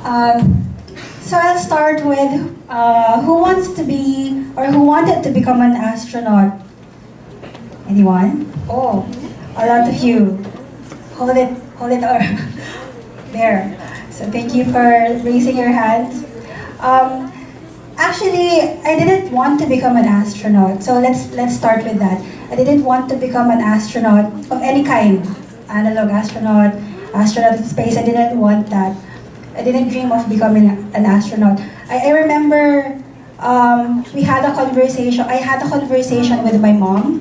Um, so I'll start with who wants to be or who wanted to become an astronaut? Anyone? Oh, a lot of you. Hold it, or there. So thank you for raising your hands. Um, Actually, I didn't want to become an astronaut. So let's start with that. I didn't want to become an astronaut of any kind. Analog astronaut, astronaut in space. I didn't want that. I didn't dream of becoming an astronaut. I remember we had a conversation. I had a conversation with my mom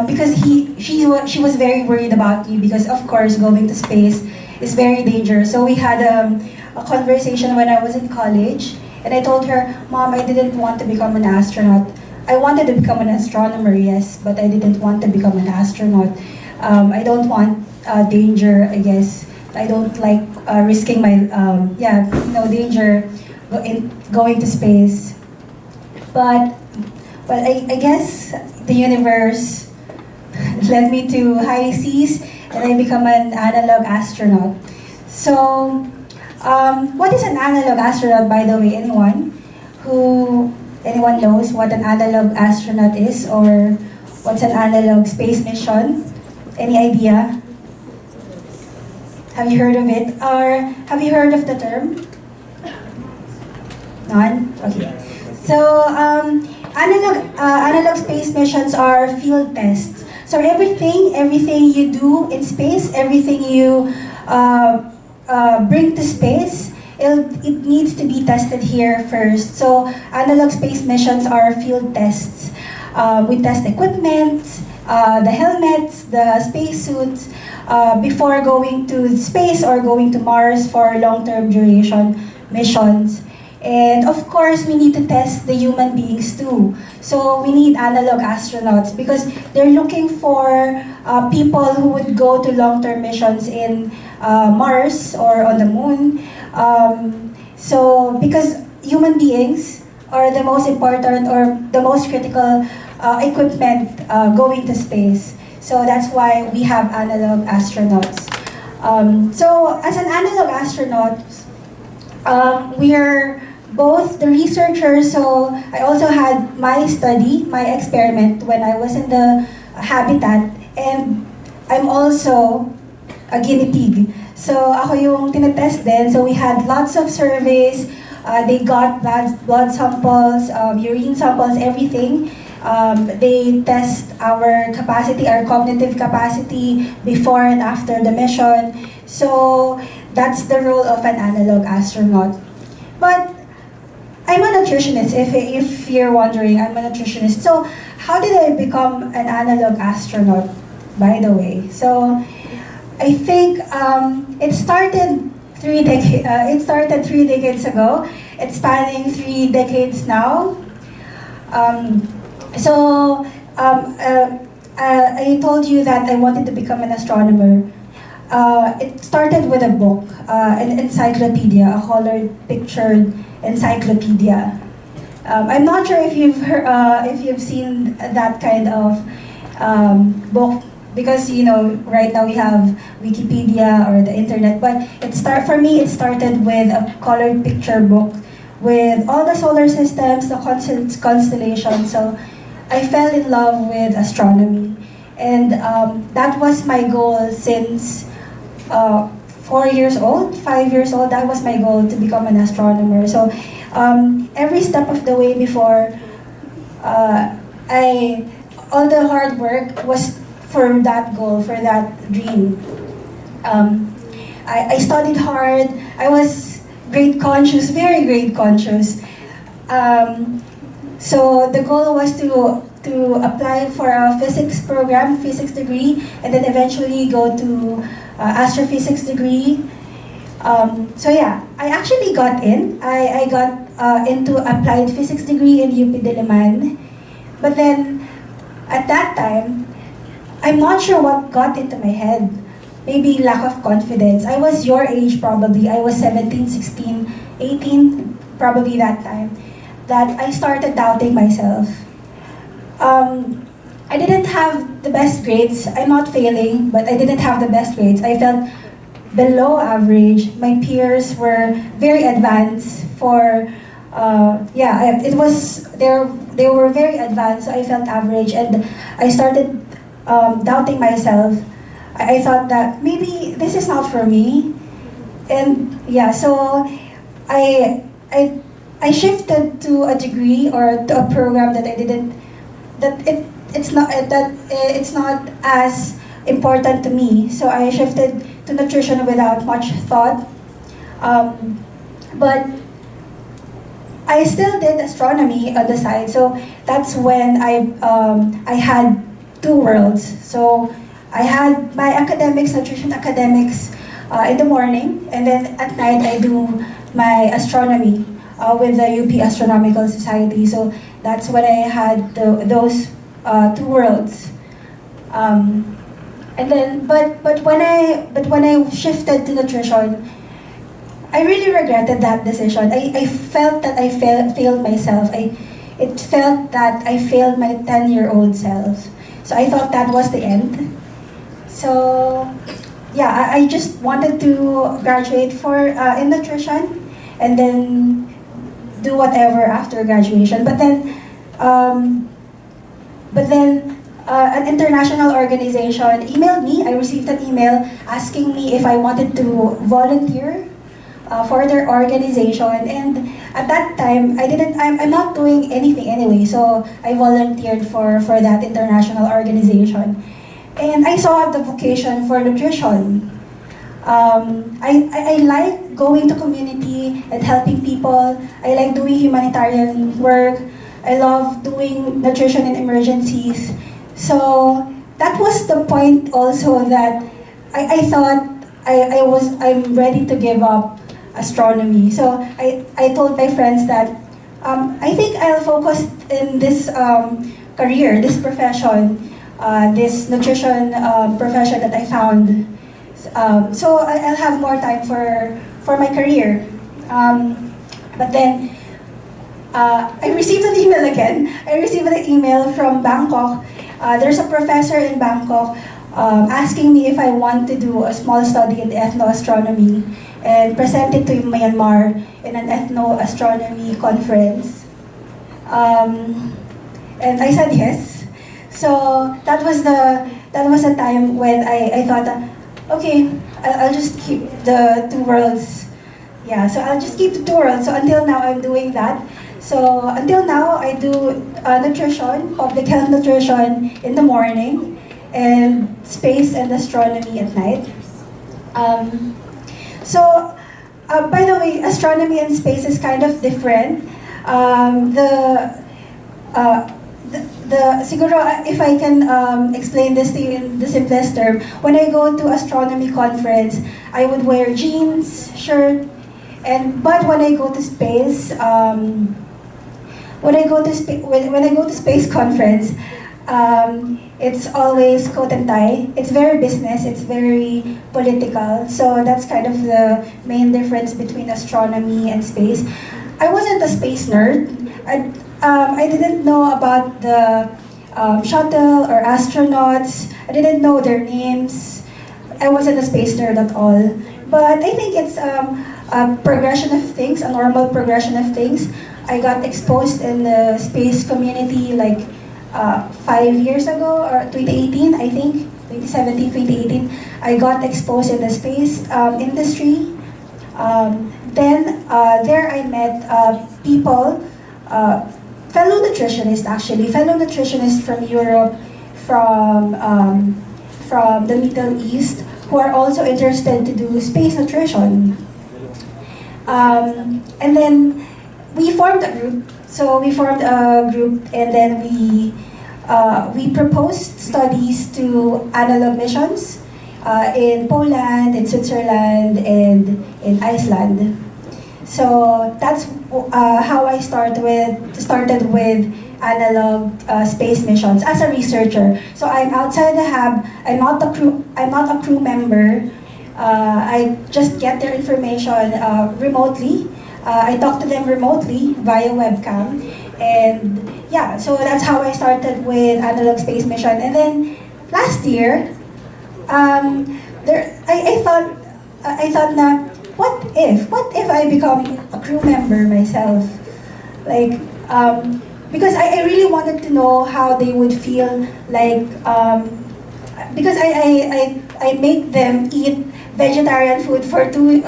because she was very worried about me because of course going to space is very dangerous. So we had a conversation when I was in college, and I told her, "Mom, I didn't want to become an astronaut. I wanted to become an astronomer, yes, but I didn't want to become an astronaut. I don't want danger, I guess. I don't like risking my, danger going to space. But I guess the universe led me to high seas and I become an analog astronaut. So, what is an analog astronaut, by the way? Anyone knows what an analog astronaut is, or what's an analog space mission? Any idea? Have you heard of it? Or have you heard of the term? None? Okay. So, analog space missions are field tests. So everything you do in space, everything you bring to space, it needs to be tested here first. So analog space missions are field tests. We test equipment, the helmets, the spacesuits, before going to space or going to Mars for long-term duration missions. And of course, we need to test the human beings too. So we need analog astronauts because they're looking for people who would go to long-term missions in Mars or on the moon. So because human beings are the most important or the most critical equipment going to space. So that's why we have analog astronauts. So as an analog astronaut, we are both the researchers, so I also had my study, my experiment when I was in the habitat, and I'm also a guinea pig. So ako yung tinetest din, so we had lots of surveys, they got blood samples, urine samples, everything. They test our capacity, our cognitive capacity before and after the mission. So that's the role of an analog astronaut. But I'm a nutritionist, if you're wondering, I'm a nutritionist. So how did I become an analog astronaut, by the way? So I think it started 3 decades ago. It's spanning 3 decades now. I told you that I wanted to become an astronomer. It started with a book, an encyclopedia, a colored pictured encyclopedia. I'm not sure if you've seen that kind of book because right now we have Wikipedia or the internet. But it started with a colored picture book with all the solar systems, the constellations. So I fell in love with astronomy, and that was my goal since 4 years old, 5 years old. That was my goal, to become an astronomer. So every step of the way before, all the hard work was for that goal, for that dream. I studied hard. I was grade conscious, very grade conscious. So the goal was to apply for a physics program, physics degree, and then eventually go to astrophysics degree. So yeah, I actually got in. I got into applied physics degree in UP Diliman. But then, at that time, I'm not sure what got into my head. Maybe lack of confidence. I was your age probably. I was 17, 16, 18, probably that time. That I started doubting myself. I didn't have the best grades. I'm not failing, but I didn't have the best grades. I felt below average. My peers were very advanced for, it was, they were very advanced, so I felt average, and I started doubting myself. I thought that maybe this is not for me. And yeah, so I, I, I shifted to a degree or to a program that I didn't, that it's not as important to me. So I shifted to nutrition without much thought. But I still did astronomy on the side. So that's when I had two worlds. So I had my academics, nutrition academics, in the morning, and then at night I do my astronomy with the UP Astronomical Society. So that's when I had those two worlds. And then, but when I shifted to nutrition, I really regretted that decision. I felt that I failed myself. It felt that I failed my 10-year-old self. So I thought that was the end. So yeah, I just wanted to graduate in nutrition and then do whatever after graduation. But then an international organization emailed me. I received an email asking me if I wanted to volunteer for their organization, and at that time I'm not doing anything anyway, so I volunteered for that international organization, and I saw the vocation for nutrition. I like going to community and helping people. I like doing humanitarian work. I love doing nutrition in emergencies. So that was the point also that I thought I'm ready to give up astronomy. So I told my friends that I think I'll focus in this career, this profession, this nutrition profession that I found. So I'll have more time for my career. But then I received an email again. I received an email from Bangkok. There's a professor in Bangkok asking me if I want to do a small study in ethnoastronomy and present it to Myanmar in an ethnoastronomy conference. And I said yes. So that was a time when I thought, okay, I'll just keep the two worlds. Yeah, so I'll just keep the two worlds. So until now, I'm doing that. So until now, I do nutrition, public health nutrition in the morning, and space and astronomy at night. By the way, astronomy and space is kind of different. Siguro, if I can explain this to you in the simplest term, when I go to astronomy conference, I would wear jeans, shirt, but when I go to space, when I go to space conference, it's always coat and tie. It's very business. It's very political. So that's kind of the main difference between astronomy and space. I wasn't a space nerd. I didn't know about the shuttle or astronauts. I didn't know their names. I wasn't a space nerd at all. But I think it's a progression of things, a normal progression of things. I got exposed in the space community like 5 years ago, or 2018, I think, 2017, 2018. I got exposed in the space industry. Then there I met people, fellow nutritionists actually, fellow nutritionists from Europe, from the Middle East, who are also interested to do space nutrition. And then we formed a group. So we formed a group, and then we proposed studies to analog missions in Poland, in Switzerland, and in Iceland. So that's how I started with analog space missions as a researcher. So I'm outside the hub. I'm not a crew member. I just get their information remotely. I talk to them remotely via webcam, and yeah, so that's how I started with analog space mission. And then last year, I thought I thought na, what if I become a crew member myself? Like, because I really wanted to know how they would feel like, because I make them eat vegetarian food for 2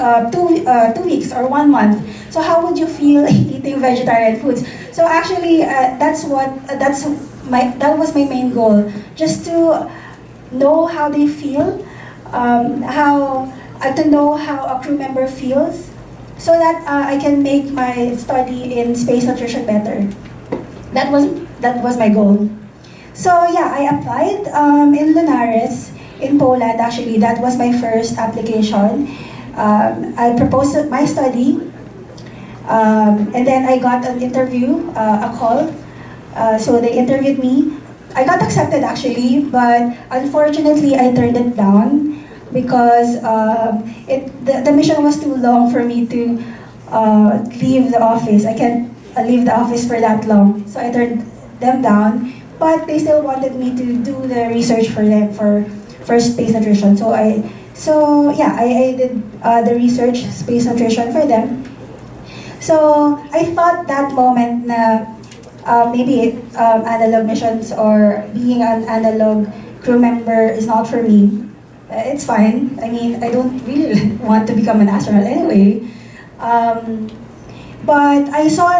weeks or 1 month. So how would you feel eating vegetarian foods? So actually, that was my main goal, just to know how they feel, how to know how a crew member feels, so that I can make my study in space nutrition better. That was my goal. So yeah, I applied in Lunares in Poland. Actually, that was my first application. I proposed my study, and then I got an interview, a call. So they interviewed me. I got accepted actually, but unfortunately I turned it down because the mission was too long for me to leave the office. I can't leave the office for that long, so I turned them down. But they still wanted me to do the research for them for space nutrition. I did the research space nutrition for them. So I thought that moment na maybe analog missions or being an analog crew member is not for me. It's fine. I mean, I don't really want to become an astronaut anyway. But I saw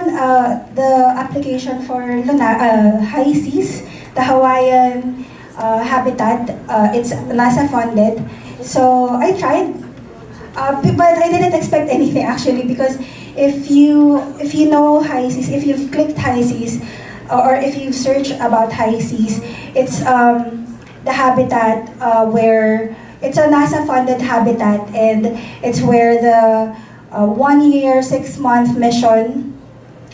the application for HI-SEAS, the Hawaiian habitat. It's NASA funded. So I tried, but I didn't expect anything actually, because if you know HI-SEAS, if you've clicked HI-SEAS, or if you've searched about HI-SEAS, it's the habitat where it's a NASA funded habitat, and it's where the 1 year, 6 month mission.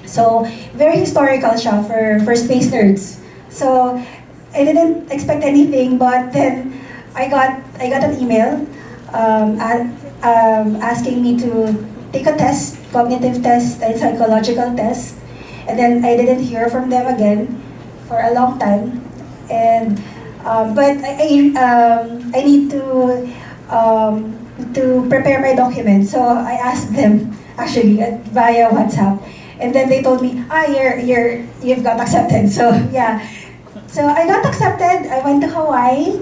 So very historical siya for space nerds. So I didn't expect anything, but then I got an email asking me to take a test, cognitive test and psychological test, and then I didn't hear from them again for a long time. And but I need to prepare my documents. So I asked them actually via WhatsApp, and then they told me, you've got accepted. So yeah, so I got accepted. I went to Hawaii.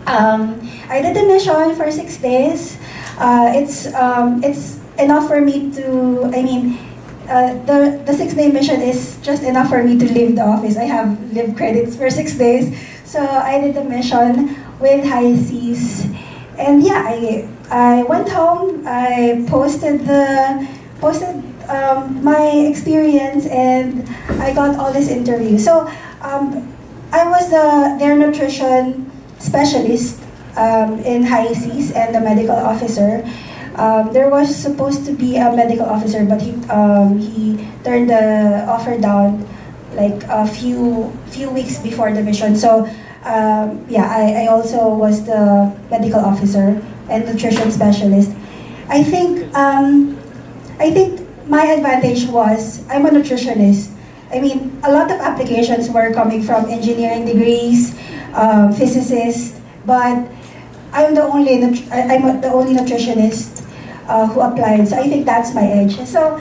I did the mission for 6 days. It's enough for me to. I mean, the 6 day mission is just enough for me to leave the office. I have live credits for 6 days. So I did the mission with HI-SEAS. And yeah, I went home. I posted my experience, and I got all these interviews. So I was their nutrition specialist in HI-SEAS and the medical officer. There was supposed to be a medical officer, but he turned the offer down like a few weeks before the mission. So I also was the medical officer and nutrition specialist. I think my advantage was I'm a nutritionist. I mean, a lot of applications were coming from engineering degrees, physicists, but I'm the only nutritionist who applied. So I think that's my edge. So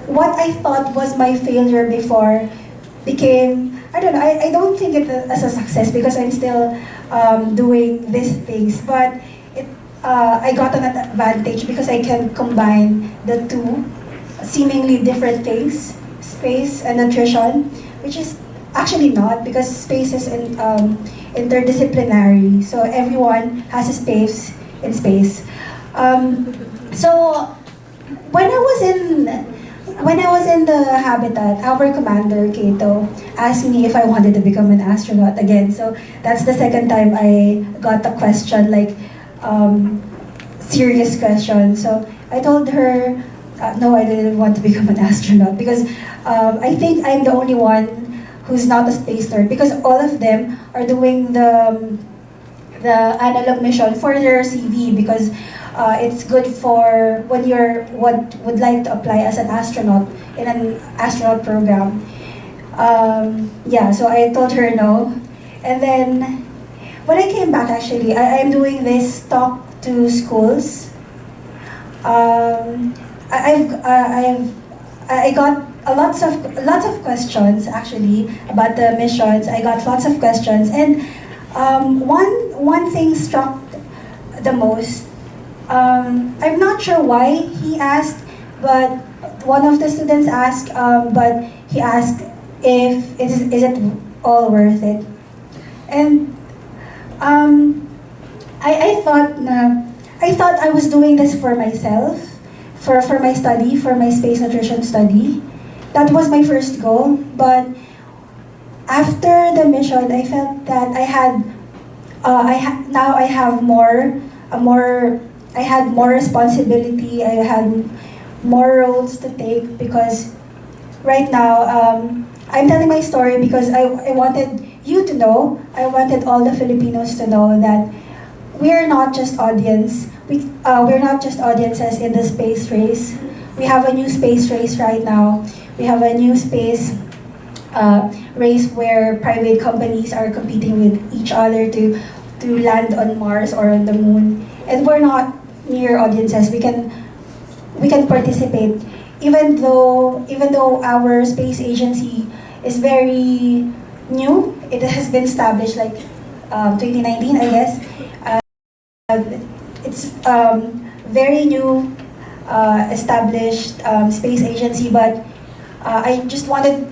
what I thought was my failure before became, I don't know, I don't think it as a success because I'm still doing these things. But I got an advantage because I can combine the two seemingly different things, space and nutrition, which is actually not, because space is interdisciplinary. So everyone has a space in space. So when I was in the habitat, our commander Kato asked me if I wanted to become an astronaut again. So that's the second time I got a question, like serious question. So I told her, no, I didn't want to become an astronaut because I think I'm the only one who's not a space nerd, because all of them are doing the analog mission for their CV, because it's good for when would like to apply as an astronaut in an astronaut program. So I told her no. And then when I came back, actually, I'm doing this talk to schools Um, I got lots of questions actually about the missions. I got lots of questions, and one thing struck the most. I'm not sure why he asked, but one of the students asked, but he asked if is it all worth it, and I thought I thought I was doing this for myself, for my study, for my space nutrition study. That was my first goal, but after the mission, I felt that now I have I had more responsibility. I had more roles to take because right now I'm telling my story because I wanted you to know, I wanted all the Filipinos to know that we're not just audience. We're not just audiences in the space race. We have a new space race right now. We have a new space race where private companies are competing with each other to land on Mars or on the moon. And we're not mere audiences. We can participate, even though our space agency is very new. It has been established like 2019, I guess. It's very new, established space agency, but I just wanted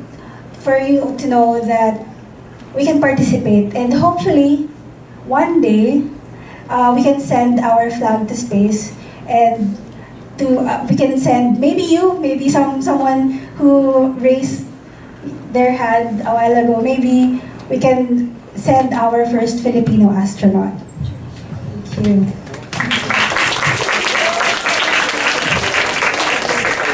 for you to know that we can participate, and hopefully one day we can send our flag to space, and we can send maybe you, maybe someone who raised their hand a while ago. Maybe we can send our first Filipino astronaut. Thank you.